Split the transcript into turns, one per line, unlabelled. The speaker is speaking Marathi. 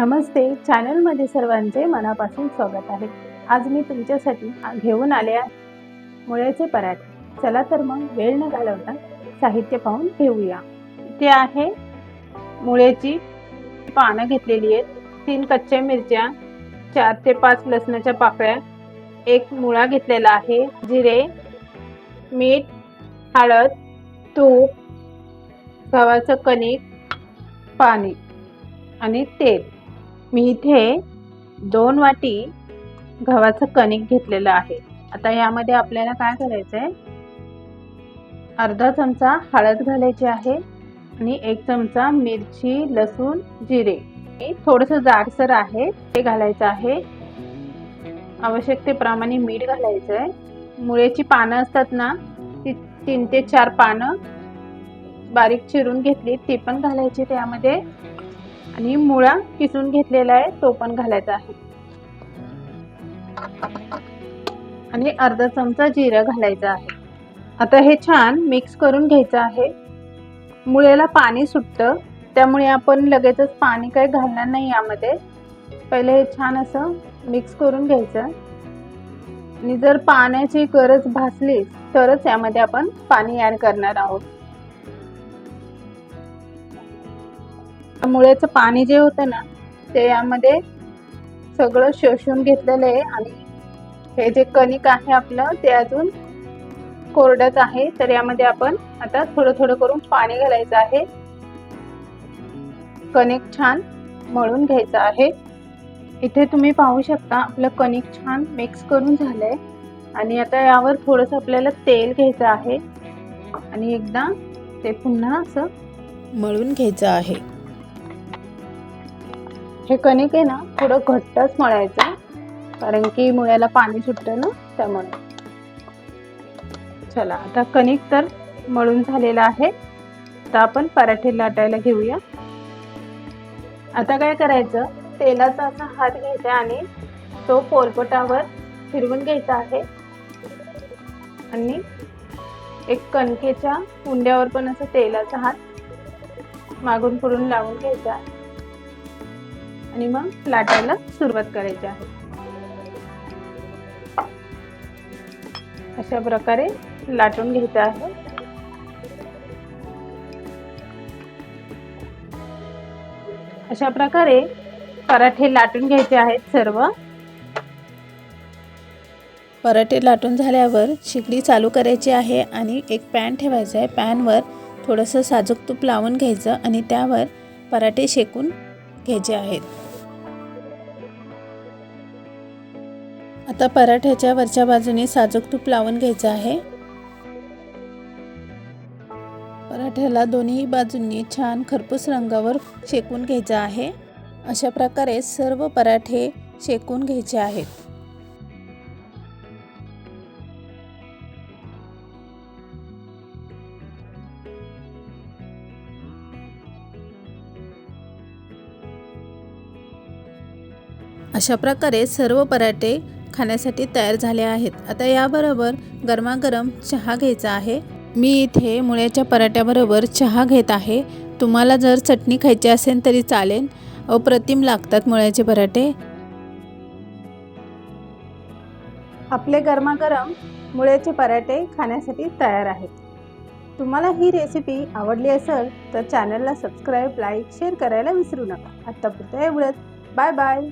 नमस्ते, चॅनलमध्ये सर्वांचे मनापासून स्वागत आहे। आज मी तुमच्यासाठी घेऊन आले आहे मुळ्याचे पराठे। चला तर मग वेळ न घालवता साहित्य पाहून घेऊया। इथे आहे मुळ्याची पानं घेतलेली आहेत, 3 कच्च्या मिरच्या, 4 ते 5 लसणाच्या पाकळ्या, 1 मुळा घेतलेला आहे, जिरे, मीठ, हळद, तूप, गव्हाचं कणिक, पाणी आणि तेल। मी इथे 2 वाटी गव्हाचं कणिक घेतलेलं आहे। आता यामध्ये आपल्याला काय करायचं आहे, अर्धा चमचा हळद घालायची आहे आणि 1 चमचा मिरची, लसूण, जिरे, थोडंसं जाडसर आहे ते घालायचं आहे। आवश्यकतेप्रमाणे मीठ घालायचं आहे। मुळ्याची पानं असतात ना, ती 3 ते 4 पानं बारीक चिरून घेतली, ती पण घालायची त्यामध्ये आणि मुळा किसून घेतलेला आहे तो पण घालायचा आहे आणि अर्धा चमचा जिरा घालायचा आहे। आता हे छान मिक्स करून घ्यायचं आहे। मुळ्याला पाणी सुटतं, त्यामुळे आपण लगेचच पाणी काही घालणार नाही यामध्ये। पहिले हे छान असं मिक्स करून घ्यायचं आणि जर पाण्याची गरज भासली तरच यामध्ये आपण पाणी ऍड करणार आहोत। मुळ्याचं पाणी जे होतं ना, ते यामध्ये सगळं शोषून घेतलेलं आहे आणि हे जे कणिक आहे आपलं ते अजून कोरडच आहे, तर यामध्ये आपण आता थोडं थोडं करून पाणी घालायचं आहे। कणिक छान मळून घ्यायचं आहे। इथे तुम्ही पाहू शकता आपलं कणिक छान मिक्स करून झालंय आणि आता यावर थोडंसं आपल्याला तेल घ्यायचं आहे आणि एकदा ते पुन्हा असं मळून घ्यायचं आहे। हे कणिक आहे ना, थोडं घट्टच मळायचं, कारण की मुळ्याला पाणी सुटतं ना, त्यामुळे। चला, आता कणिक तर मळून झालेला आहे। आता आपण पराठे लाटायला घेऊया। आता काय करायचं, तेलाचा असा हात घ्यायचा आणि तो पोलपटावर फिरवून घ्यायचा आहे आणि एक कणकेच्या उंड्यावर पण असं तेलाचा हात मागून पुढून लावून घ्यायचा आहे आणि मग लाटायला सुरुवात करायची आहे। अशा प्रकारे लाटून घ्यायचं आहे। अशा प्रकारे पराठे लाटून घ्यायचे आहेत सर्व।
पराठे लाटून झाल्यावर शेगडी चालू करायची आहे आणि एक पॅन ठेवायचा आहे। पॅनवर थोडंसं साजूक तूप लावून घ्यायचं आणि त्यावर पराठे शेकून घ्यायचे आहेत। आता पराठ्याच्या वरच्या बाजूने साजूक तूप लावून घ्यायचं आहे। पराठ्याला दोन्ही बाजूंनी छान खरपूस रंगावर शेकून घ्यायचं आहे। अशा प्रकारे सर्व पराठे शेकून घ्यायचे आहेत। अशा प्रकारे सर्व पराठे खाण्यासाठी तयार झाले आहेत। आता याबरोबर गरमागरम चहा घ्यायचा आहे। मी इथे मुळ्याच्या पराठ्याबरोबर चहा घेत आहे। तुम्हाला जर चटणी खायची असेल तरी चालेल। अप्रतिम लागतात मुळ्याचे पराठे।
आपले गरमागरम मुळ्याचे पराठे खाण्यासाठी तयार आहेत। तुम्हाला ही रेसिपी आवडली असेल तर चॅनलला सबस्क्राईब, लाईक, शेअर करायला विसरू नका। आतापुरतं एवढंच। Bye bye.